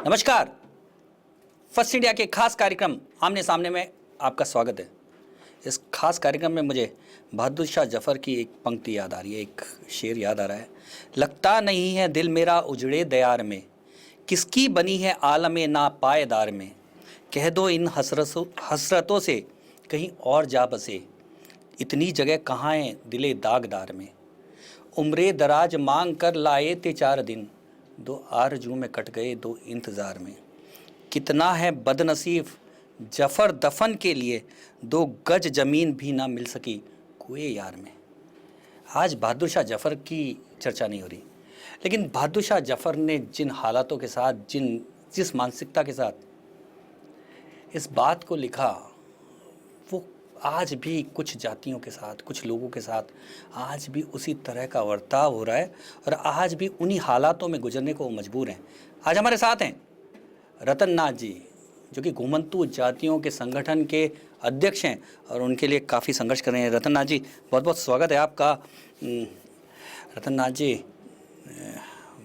नमस्कार। First India के खास कार्यक्रम आमने सामने में आपका स्वागत है। इस खास कार्यक्रम में मुझे बहादुर शाह जफर की एक पंक्ति याद आ रही है, एक शेर याद आ रहा है। लगता नहीं है दिल मेरा उजड़े दयार में, किसकी बनी है आलमे ना पायदार में। कह दो इन हसरतों से कहीं और जा बसे, इतनी जगह कहाँ है दिले दागदार में। उम्रे दराज मांग कर लाए थे 4 दिन, 2 आरजू में कट गए 2 इंतज़ार में। कितना है बदनसीब जफ़र दफन के लिए, 2 गज ज़मीन भी ना मिल सकी कुए यार में। आज बहादुर शाह जफ़र की चर्चा नहीं हो रही, लेकिन बहादुर शाह जफ़र ने जिन हालातों के साथ, जिस मानसिकता के साथ इस बात को लिखा, वो आज भी कुछ जातियों के साथ, कुछ लोगों के साथ आज भी उसी तरह का बर्ताव हो रहा है और आज भी उन्हीं हालातों में गुजरने को वो मजबूर हैं। आज हमारे साथ हैं रतन नाथ जी, जो कि घुमंतू जातियों के संगठन के अध्यक्ष हैं और उनके लिए काफ़ी संघर्ष कर रहे हैं। रतन नाथ जी, बहुत बहुत स्वागत है आपका। रतन नाथ जी,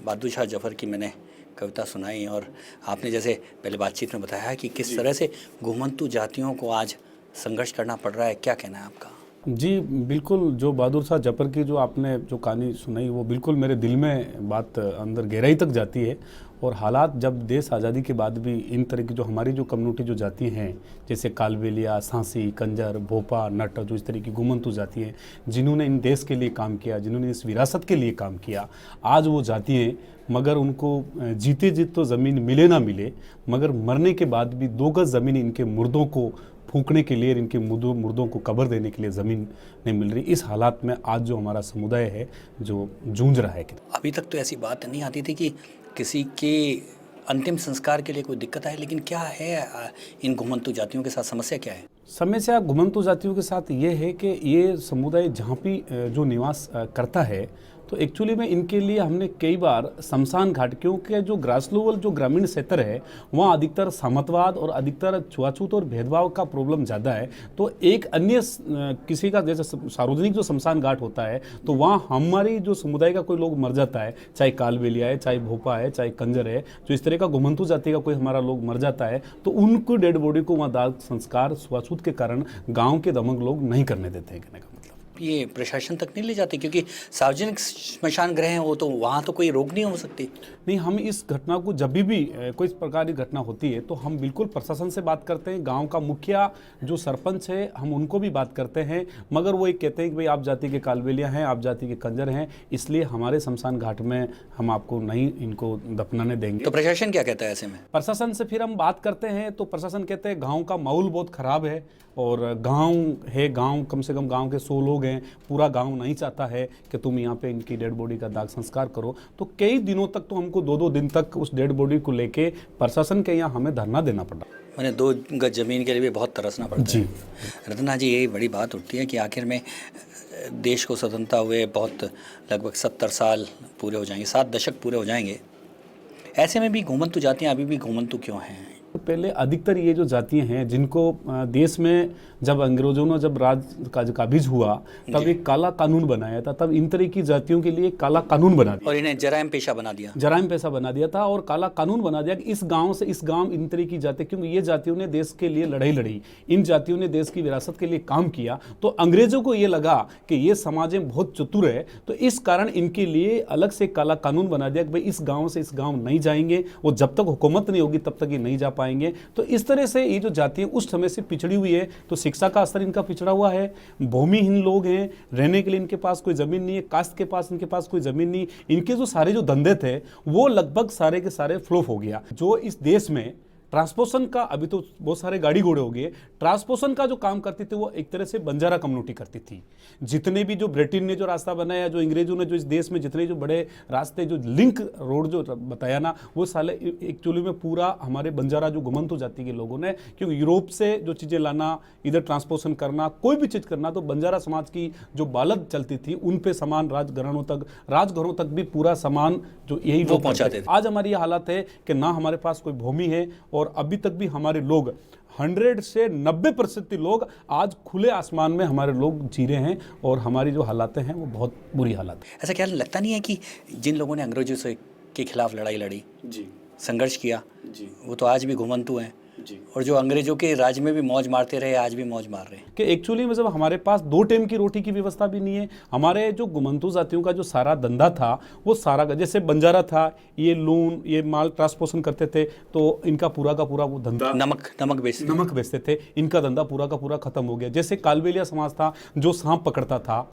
बहादुर शाह जफ़र की मैंने कविता सुनाई और आपने जैसे पहले बातचीत में बताया कि किस तरह से घुमंतू जातियों को आज संघर्ष करना पड़ रहा है, क्या कहना है आपका? जी बिल्कुल, जो बहादुर शाह जफर की जो आपने जो कहानी सुनाई वो बिल्कुल मेरे दिल में बात अंदर गहराई तक जाती है। और हालात जब देश आज़ादी के बाद भी इन तरह की जो हमारी जो कम्युनिटी जो जाती हैं, जैसे कालबेलिया, सांसी, कंजर, भोपा, नट, जो इस तरह की घुमंतू जाती हैं जिन्होंने इन देश के लिए काम किया, जिन्होंने इस विरासत के लिए काम किया, आज वो जाती हैं मगर उनको जीते जीत तो ज़मीन मिले ना मिले, मगर मरने के बाद भी 2 गज ज़मीन इनके मुर्दों को फूंकने के लिए, इनके मुर्दों को कब्र देने के लिए ज़मीन नहीं मिल रही। इस हालात में आज जो हमारा समुदाय है जो जूझ रहा है। अभी तक तो ऐसी बात नहीं आती थी कि किसी के अंतिम संस्कार के लिए कोई दिक्कत आए, लेकिन क्या है इन घुमंतू जातियों के साथ समस्या क्या है? समस्या घुमंतू जातियों के साथ ये है कि ये समुदाय जहाँ भी जो निवास करता है तो एक्चुअली में इनके लिए हमने कई बार शमशान घाट, क्योंकि जो ग्रास लेवल जो ग्रामीण क्षेत्र है वहाँ अधिकतर सामंतवाद और अधिकतर छुआछूत और भेदभाव का प्रॉब्लम ज़्यादा है। तो एक अन्य किसी का जैसे सार्वजनिक जो शमशान घाट होता है तो वहाँ हमारी जो समुदाय का कोई लोग मर जाता है, चाहे कालबेलिया है, चाहे भोपा है, चाहे कंजर है, जो इस तरह का घुमंतू जाति का कोई हमारा लोग मर जाता है तो उनको डेड बॉडी को वहाँ दाह संस्कार छुआछूत के कारण गाँव के दमक लोग नहीं करने देते हैं। कहने का मतलब ये प्रशासन तक नहीं ले जाते, क्योंकि सार्वजनिक स्मशान गृह हैं वो, तो वहाँ तो कोई रोक नहीं हो सकती। नहीं, हम इस घटना को जब भी कोई इस प्रकार की घटना होती है तो हम बिल्कुल प्रशासन से बात करते हैं, गांव का मुखिया जो सरपंच है हम उनको भी बात करते हैं, मगर वो एक कहते हैं कि भाई आप जाति के कालबेलिया हैं, आप जाति के कंजर हैं, इसलिए हमारे शमशान घाट में हम आपको नहीं इनको दफनाने देंगे। तो प्रशासन क्या कहता है ऐसे में? प्रशासन से फिर हम बात करते हैं तो प्रशासन कहते हैं गाँव का माहौल बहुत खराब है और गाँव कम से कम गाँव के 100 लोग हैं, पूरा गांव नहीं चाहता है कि तुम यहाँ पे इनकी डेड बॉडी का दाह संस्कार करो। तो कई दिनों तक तो हमको 2-2 दिन तक उस डेड बॉडी को लेके प्रशासन के यहाँ हमें धरना देना पड़ा। मैंने 2 गज जमीन के लिए भी बहुत तरसना पड़ता जी। है। रत्ना जी, यही बड़ी बात उठती है कि आखिर में देश को स्वतंत्रता हुए बहुत लगभग 70 साल पूरे हो जाएंगे, 7 दशक पूरे हो जाएंगे। ऐसे में भी घुमंतू जातियाँ अभी भी घुमंतू क्यों हैं? पहले अधिकतर ये जो जातियां हैं जिनको देश में जब अंग्रेजों ने जब राज का काबिज हुआ तब एक काला कानून बनाया था, तब इन तरह की जातियों के लिए काला कानून बना दिया और इन्हें जराइम पेशा बना दिया। जराइम पेशा बना दिया था और काला कानून बना दिया कि इस गांव से इस गांव इन तरह की जाति, क्योंकि ये जातियों ने देश के लिए लड़ाई लड़ी, इन जातियों ने देश की विरासत के लिए काम किया, तो अंग्रेजों को ये लगा कि ये समाज में बहुत चतुर है, तो इस कारण इनके लिए अलग से काला कानून बना दिया कि भाई इस गाँव से इस गाँव नहीं जाएंगे, वो जब तक हुकूमत नहीं होगी तब तक ये नहीं जा पाएंगे। तो इस तरह से ये जो जाति है उस समय से पिछड़ी हुई है, तो शिक्षा का स्तर इनका पिछड़ा हुआ है, भूमिहीन लोग हैं, रहने के लिए इनके पास कोई जमीन नहीं है, कास्ट के पास इनके पास कोई जमीन नहीं, इनके जो सारे जो धंधे थे वो लगभग सारे के सारे फ्लॉप हो गया। जो इस देश में ट्रांसपोर्टेशन का, अभी तो बहुत सारे गाड़ी घोड़े हो गए, ट्रांसपोर्टेशन का जो काम करती थी वो एक तरह से बंजारा कम्युनिटी करती थी। जितने भी जो ब्रिटेन ने जो रास्ता बनाया, जो अंग्रेजों ने जो इस देश में जितने जो बड़े रास्ते जो लिंक रोड जो बताया ना, वो साले एक्चुअली में पूरा हमारे बंजारा जो घुमंतू जाति के लोगों ने, क्योंकि यूरोप से जो चीज़ें लाना, इधर ट्रांसपोर्टेशन करना, कोई भी चीज़ करना, तो बंजारा समाज की जो बालद चलती थी उन पे सामान राजघरों तक भी पूरा सामान जो यही लोग पहुँचाते थे। आज हमारी ये हालत है कि ना हमारे पास कोई भूमि है और अभी तक भी हमारे लोग 100 से 90% लोग आज खुले आसमान में हमारे लोग जी रहे हैं और हमारी जो हालातें हैं वो बहुत बुरी हालत है। ऐसा क्या लगता नहीं है कि जिन लोगों ने अंग्रेजों से के खिलाफ लड़ाई लड़ी जी, संघर्ष किया, जी वो तो आज भी घुमंतु हैं, जी। और जो अंग्रेजों के राज में भी मौज मारते रहे आज भी मौज मार रहे हैं। कि एक्चुअली में जब हमारे पास 2 टाइम की रोटी की व्यवस्था भी नहीं है, हमारे जो गुमंतु जातियों का जो सारा धंधा था वो सारा जैसे बंजारा था, ये लून ये माल ट्रांसपोर्टेशन करते थे, तो इनका पूरा का पूरा वो धंधा नमक बेचते थे, इनका धंधा पूरा का पूरा खत्म हो गया। जैसे कालबेलिया समाज था जो सांप पकड़ता था,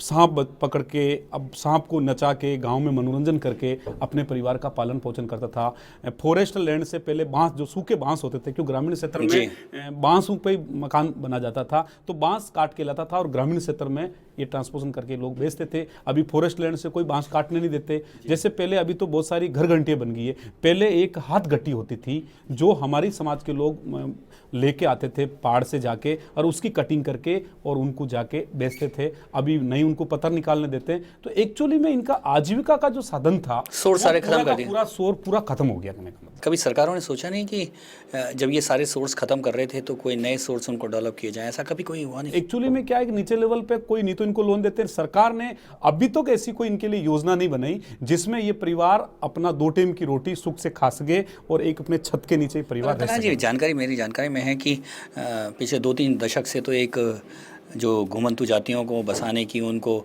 सांप पकड़ के अब सांप को नचा के गांव में मनोरंजन करके अपने परिवार का पालन पोषण करता था। फॉरेस्ट लैंड से पहले बांस, जो सूखे बांस होते थे, क्योंकि ग्रामीण क्षेत्र में बांसों पे मकान बना जाता था, तो बांस काट के लाता था और ग्रामीण क्षेत्र में ये ट्रांसपोर्टेशन करके लोग बेचते थे। अभी फॉरेस्ट लैंड से कोई बांस काटने नहीं देते जैसे पहले। अभी तो बहुत सारी घर घंटियाँ बन गई है। पहले एक हाथ घट्टी होती थी जो हमारी समाज के लोग लेके आते थे पहाड़ से जाके और उसकी कटिंग करके और उनको जाके बेचते थे। अभी नहीं उनको पत्थर निकालने देते। तो एक्चुअली में इनका आजीविका का जो साधन था सोर्स सारे खत्म कर दिए, पूरा सोर्स पूरा खत्म हो गया। कभी सरकारों ने सोचा नहीं कि जब ये सारे सोर्स खत्म कर रहे थे तो कोई नए सोर्स उनको डेवलप किए जाए? ऐसा कभी कोई हुआ नहीं? एक्चुअली में क्या है कि नीचे लेवल पे कोई नहीं तो इनको लोन देते हैं। सरकार ने अभी तक ऐसी कोई इनके लिए योजना नहीं बनाई जिसमें ये परिवार अपना 2 टाइम की रोटी सुख से खा सके और एक अपने छत के नीचे परिवार रह सके। जानकारी मेरी जानकारी में है कि पिछले 2-3 दशक से तो एक जो घुमंतु जातियों को बसाने की, उनको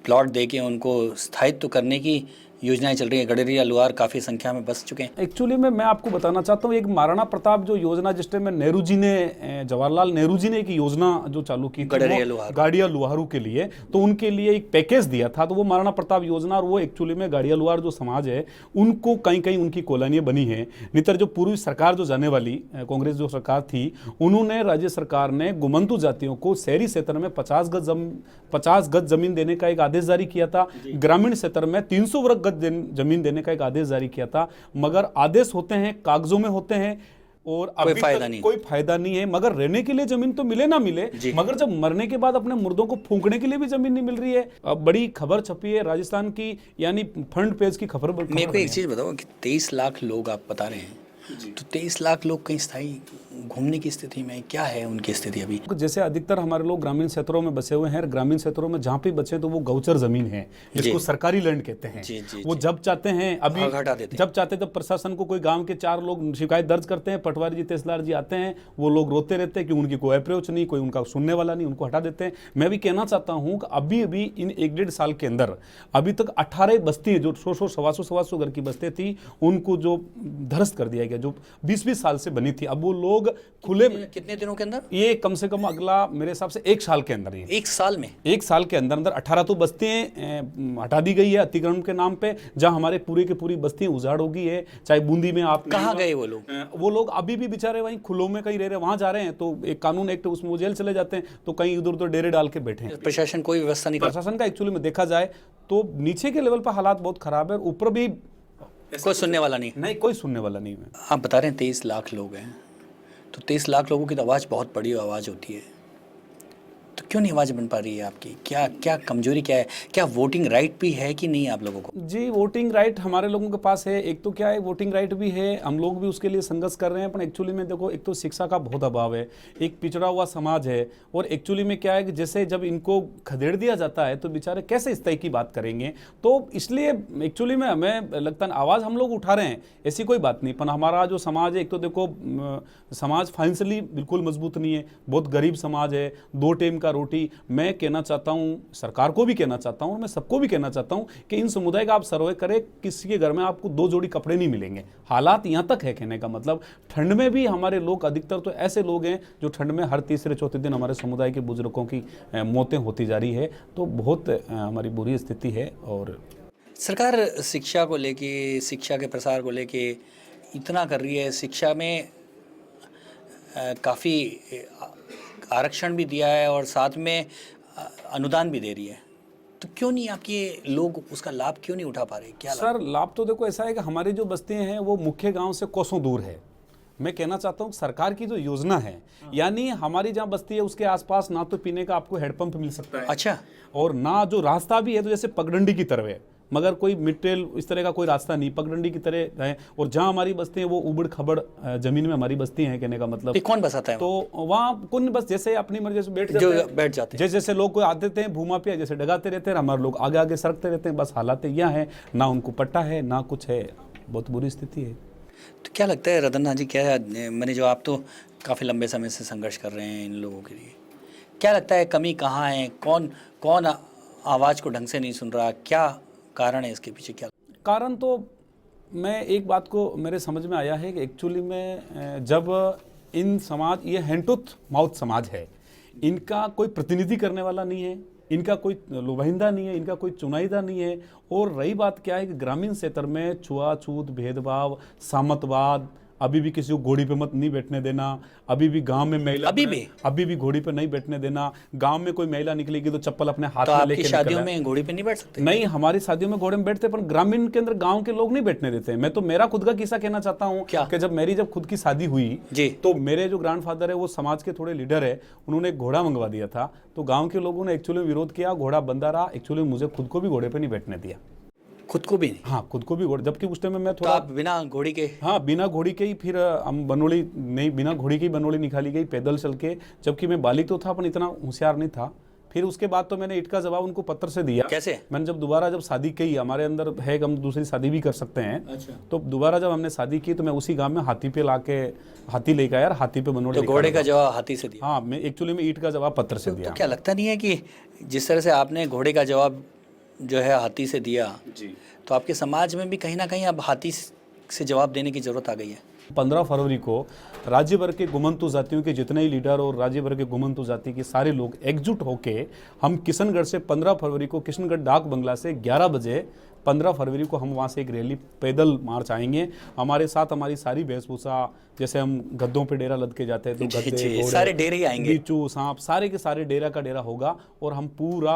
प्लॉट दे के उनको स्थायित्व करने की योजनाएं चल रही हैं। गडेरिया लुहार काफ़ी संख्या में बस चुके हैं। एक्चुअली में मैं आपको बताना चाहता हूँ, एक महाराणा प्रताप जो योजना जिस टाइम में नेहरू जी ने, जवाहरलाल नेहरू जी ने एक योजना जो चालू की गाड़िया लुहारू के लिए, तो उनके लिए एक पैकेज दिया था, तो वो महाराणा प्रताप योजना। और वो एक्चुअली में गाड़िया लुहार जो समाज है उनको कहीं कहीं उनकी कॉलोनियाँ बनी है। नितर जो पूर्वी सरकार जो जाने वाली कांग्रेस जो सरकार थी, उन्होंने राज्य सरकार ने गुमंतु जातियों को शहरी क्षेत्र में 50 गज जमीन देने का एक आदेश जारी किया था, ग्रामीण क्षेत्र में 300 वर्ग जमीन देने का एक आदेश जारी किया था। मगर आदेश होते हैं, कागजों में होते हैं और कोई फायदा नहीं है। मगर रहने के लिए जमीन तो मिले ना मिले, मगर जब मरने के बाद अपने मुर्दों को फूंकने के लिए भी जमीन नहीं मिल रही है। अब बड़ी खबर छपी है राजस्थान की, यानी फ्रंट पेज की खबर। मेरे को एक चीज बताओ कि 23 लाख लोग आप बता रहे हैं, तो 23 लाख लोग कहीं स्थायी घूमने की स्थिति में, क्या है उनकी स्थिति अभी? जैसे अधिकतर हमारे लोग ग्रामीण क्षेत्रों में बसे हुए हैं, ग्रामीण क्षेत्रों में जहाँ पे बचे तो वो गौचर जमीन है जिसको सरकारी लैंड कहते हैं। वो जब चाहते हैं, अभी जब चाहते तब प्रशासन को कोई गांव के 4 लोग शिकायत दर्ज करते हैं, पटवारी जी तहसीलदार जी आते हैं, वो लोग रोते रहते हैं कि उनकी कोई अप्रोच नहीं, कोई उनका सुनने वाला नहीं, उनको हटा देते हैं। मैं भी कहना चाहता हूँ कि अभी अभी इन 1-1.5 साल के अंदर अभी तक 18 बस्ती जो 100 सवा घर की बस्ती थी उनको जो ध्वस्त कर दिया गया, जो 20-20 साल से बनी थी। अब वो लोग खुले कितने दिनों के अंदर? ये कम से कम अगला मेरे हिसाब से 1 साल के अंदर, ये 1 साल में, 1 साल के अंदर अंदर 18 तो बस्तियां हटा दी गई है अतिक्रमण के नाम पे, जहां हमारे पूरे के पूरी बस्तियां उजाड़ हो गई है। चाहे बूंदी में आप कहाँ गए वो लोग? वो लोग अभी भी बेचारे वहीं खुलों में कहीं रह रहे, वहां जा रहे हैं तो एक कानून एक्ट उसमें वो जेल चले जाते हैं, तो कहीं इधर उधर डेरे डाल के बैठे हैं। प्रशासन कोई व्यवस्था नहीं, प्रशासन का एक्चुअली में देखा जाए तो नीचे के लेवल पर हालात बहुत खराब है, ऊपर भी कोई सुनने वाला नहीं, कोई सुनने वाला नहीं है। आप बता रहे हैं 23 लाख लोग हैं, तो 23 लाख लोगों की तो आवाज़ बहुत बड़ी आवाज़ होती है, तो क्यों नहीं आवाज़ बन पा रही है आपकी? क्या कमजोरी क्या है? क्या वोटिंग राइट भी है कि नहीं आप लोगों को? जी, वोटिंग राइट हमारे लोगों के पास है। एक तो क्या है, वोटिंग राइट भी है, हम लोग भी उसके लिए संघर्ष कर रहे हैं, पर एक्चुअली में देखो, एक तो शिक्षा का बहुत अभाव है, एक पिछड़ा हुआ समाज है, और एक्चुअली में क्या है कि जैसे जब इनको खदेड़ दिया जाता है तो बेचारे कैसे इस तरह की बात करेंगे। तो इसलिए एक्चुअली में हमें लगता है आवाज़ हम लोग उठा रहे हैं, ऐसी कोई बात नहीं। पर हमारा जो समाज है, एक तो देखो समाज फाइनेंशियली बिल्कुल मजबूत नहीं है, बहुत गरीब समाज है, 2 टाइम का रोटी। मैं कहना चाहता हूं, सरकार को भी कहना चाहता हूं और मैं सबको भी कहना चाहता हूं कि इन समुदाय का आप सर्वे करें, किसी के घर में आपको 2 जोड़ी कपड़े नहीं मिलेंगे। हालात यहां तक है, कहने का मतलब ठंड में भी हमारे लोग, अधिकतर तो ऐसे लोग हैं जो ठंड में हर तीसरे चौथे दिन हमारे समुदाय के बुजुर्गों की मौतें होती जा रही है। तो बहुत हमारी बुरी स्थिति है। और सरकार शिक्षा को लेके, शिक्षा के प्रसार को लेके इतना कर रही है, शिक्षा में काफ़ी आरक्षण भी दिया है और साथ में अनुदान भी दे रही है, तो क्यों नहीं आपके लोग उसका लाभ क्यों नहीं उठा पा रहे? क्या सर, लाभ तो देखो ऐसा है कि हमारी जो बस्तियां हैं वो मुख्य गांव से कोसों दूर है। मैं कहना चाहता हूँ सरकार की जो योजना है, यानी हमारी जहाँ बस्ती है उसके आसपास ना तो पीने का आपको हैंडपंप मिल सकता है, अच्छा, और ना जो रास्ता भी है तो जैसे पगडंडी की तरह है, मगर कोई मिड ट्रेल इस तरह का कोई रास्ता नहीं, पगडंडी की तरह है। और जहाँ हमारी बस्ती है वो उबड़ खबड़ जमीन में हमारी बस्ती है, कहने का मतलब। कौन बसाता है? तो वहाँ कौन बस जैसे अपनी मर्जी से बैठ जाते हैं, जैसे लोग कोई आते थे भूमा पे जैसे डगाते रहते हैं, हमारे लोग आगे आगे सरकते रहते हैं। बस हालात यह है, ना उनको पट्टा है ना कुछ है, बहुत बुरी स्थिति है। तो क्या लगता है रतन जी, क्या है मैंने जो आप तो काफ़ी लंबे समय से संघर्ष कर रहे हैं इन लोगों के लिए, क्या लगता है कमी कहाँ है, कौन कौन आवाज़ को ढंग से नहीं सुन रहा, क्या कारण है इसके पीछे? क्या कारण तो मैं एक बात को मेरे समझ में आया है कि एक्चुअली में जब इन समाज, ये हैंड टू माउथ समाज है, इनका कोई प्रतिनिधि करने वाला नहीं है, इनका कोई लुभाइंदा नहीं है, इनका कोई चुनाइदा नहीं है। और रही बात क्या है कि ग्रामीण क्षेत्र में छुआछूत, भेदभाव, सामंतवाद, अभी भी किसी को घोड़ी पे मत नहीं बैठने देना, अभी भी गांव में महिला अभी भी घोड़ी पे नहीं बैठने देना, गांव में कोई महिला निकलेगी तो चप्पल अपने हाथ में लेके शादियों में घोड़ी पे नहीं बैठ सकते? नहीं, हमारी शादियों में घोड़े में बैठते, पर ग्रामीण के अंदर गांव के लोग नहीं बैठने देते। मैं तो मेरा खुद का किस्सा कहना चाहता हूँ कि जब खुद की शादी हुई तो मेरे जो ग्रैंडफादर है वो समाज के थोड़े लीडर है, उन्होंने एक घोड़ा मंगवा दिया था, तो गाँव के लोगों ने एक्चुअली विरोध किया, घोड़ा बंधा रहा, एक्चुअली मुझे खुद को भी घोड़े पे नहीं बैठने दिया। खुद को भी नहीं? हाँ, खुद को भी घोड़े, जबकि उस टाइम में मैं थोड़ा तो बिना घोड़ी के? हाँ, बिना घोड़ी के ही फिर हम बनोली नहीं, बिना घोड़ी की बनोली निकाली गई पैदल चल के, जबकि मैं बालिग तो था पर इतना होशियार नहीं था। फिर उसके बाद तो मैंने ईंट का जवाब उनको पत्र से दिया। कैसे? मैंने जब शादी की, हमारे अंदर है कि हम दूसरी शादी भी कर सकते हैं। अच्छा। तो दोबारा जब हमने शादी की तो मैं उसी गांव में हाथी पे लाके हाथी लेकर आया, हाथी पे बनोली। तो घोड़े का जवाब हाथी से दिया? हाँ, मैं एक्चुअली में ईंट का जवाब पत्र से दिया। तो क्या लगता नहीं है कि जिस तरह से आपने घोड़े का जवाब जो है हाथी से दिया जी, तो आपके समाज में भी कहीं ना कहीं अब हाथी से जवाब देने की जरूरत आ गई है? 15 फरवरी को राज्य भर के गुमंतु जातियों के जितने ही लीडर और राज्य भर के गुमंतु जाति के सारे लोग एकजुट होके हम किशनगढ़ से 15 फरवरी को किशनगढ़ डाक बंगला से 11 बजे 15 फरवरी को हम वहाँ से एक रैली पैदल मार्च आएंगे। हमारे साथ हमारी सारी वेशभूषा, जैसे हम गद्दों पे डेरा लद के जाते हैं तो गद्दे, सारे डेरे आएंगे, बिच्छू, सांप, सारे के सारे डेरा का डेरा होगा। और हम पूरा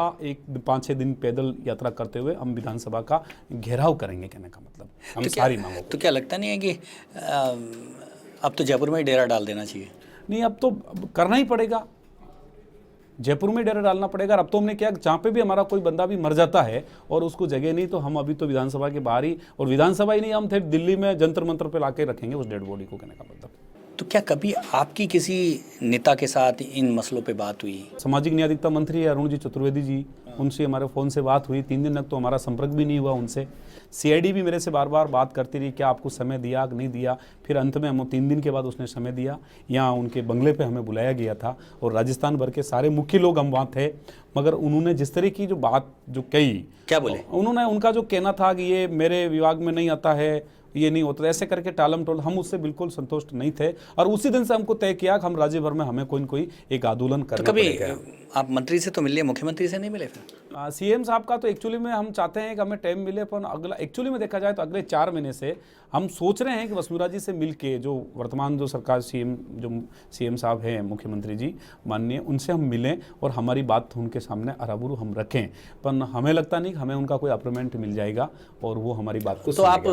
5-6 दिन पैदल यात्रा करते हुए हम विधानसभा का घेराव करेंगे। कहने का मतलब हम सारी मांगों। तो क्या लगता नहीं है कि अब तो जयपुर में ही डेरा डाल देना चाहिए? नहीं, अब तो करना ही पड़ेगा, जयपुर में डेरा डालना पड़ेगा। अब तो हमने क्या, जहाँ पे भी हमारा कोई बंदा भी मर जाता है और उसको जगह नहीं, तो हम अभी तो विधानसभा के बाहर ही, और विधानसभा ही नहीं, हम थे दिल्ली में जंतर मंतर पे लाके रखेंगे उस डेड बॉडी को। कहने का मतलब। तो क्या कभी आपकी किसी नेता के साथ इन मसलों पे बात हुई? सामाजिक न्याय अधिकारिता मंत्री अरुण जी चतुर्वेदी जी, उनसे हमारे फ़ोन से बात हुई। 3 दिन तक तो हमारा संपर्क भी नहीं हुआ उनसे। सीआईडी भी मेरे से बार बार बात करती रही, क्या आपको समय दिया कि नहीं दिया। फिर अंत में हम 3 दिन के बाद उसने समय दिया, यहाँ उनके बंगले पे हमें बुलाया गया था और राजस्थान भर के सारे मुख्य लोग हम वहाँ थे। मगर उन्होंने जिस तरह की जो बात जो कही, क्या बोले उन्होंने, उनका जो कहना था कि ये मेरे विभाग में नहीं आता है, ये नहीं होता, ऐसे करके टालम टोल, हम उससे बिल्कुल संतुष्ट नहीं थे। और उसी दिन से हमको तय किया कि हम राज्य भर में हमें कोई न कोई एक आंदोलन करना पड़ेगा। तो कभी आप मंत्री से तो मिले, मुख्यमंत्री से नहीं मिले? फिर सीएम साहब का तो एक्चुअली में हम चाहते हैं कि हमें टाइम मिले, पर अगला एक्चुअली में देखा जाए तो अगले 4 महीने से हम सोच रहे हैं कि वसुंधरा जी से मिल के, जो वर्तमान जो सरकार सीएम साहब हैं, मुख्यमंत्री जी माननीय, उनसे हम मिलें और हमारी बात उनके सामने अराबुरु हम रखें। पर हमें लगता नहीं कि हमें उनका कोई अप्रूवमेंट मिल जाएगा और वो हमारी बात को। तो आप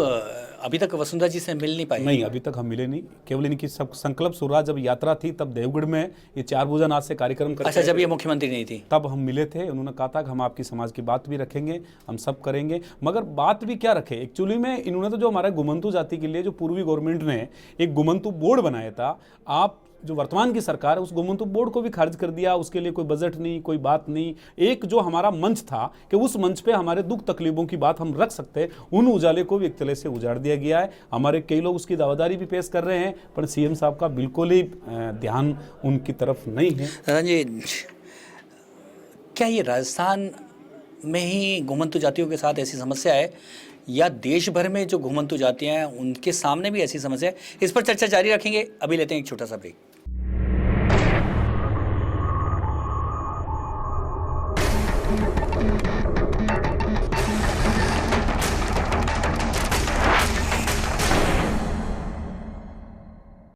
अभी तक वसुंधरा जी से मिल नहीं पाए? नहीं, अभी तक हम मिले नहीं। केवल इनकी सब संकल्प शुरुआत जब यात्रा थी तब देवगढ़ में ये 4 भुजानाथ से कार्यक्रम करते। अच्छा, जब ये मुख्यमंत्री नहीं थी तब हम मिले थे। उन्होंने कहा था कि हम आपकी समाज की बात भी रखेंगे, हम सब करेंगे। मगर बात भी क्या रखे, एक्चुअली में इन्होंने तो जो हमारे गुमंतु जाति के लिए जो पूर्वी गवर्नमेंट ने एक गुमंतु बोर्ड बनाया था, आप जो वर्तमान की सरकार है उस गुमंतु बोर्ड को भी खारिज कर दिया। उसके लिए कोई बजट नहीं, कोई बात नहीं। एक जो हमारा मंच था कि उस मंच पे हमारे दुख तकलीफों की बात हम रख सकते हैं, उन उजाले को भी एक तरह से उजाड़ दिया गया है। हमारे कई लोग उसकी दावेदारी भी पेश कर रहे हैं, पर सीएम साहब का बिल्कुल ही ध्यान उनकी तरफ नहीं है। रतन जी, क्या ये राजस्थान में ही घुमंतु जातियों के साथ ऐसी समस्या है, या देश भर में जो घुमंतु जातियां हैं उनके सामने भी ऐसी समस्या है? इस पर चर्चा जारी रखेंगे। अभी लेते हैं एक छोटा सा ब्रेक।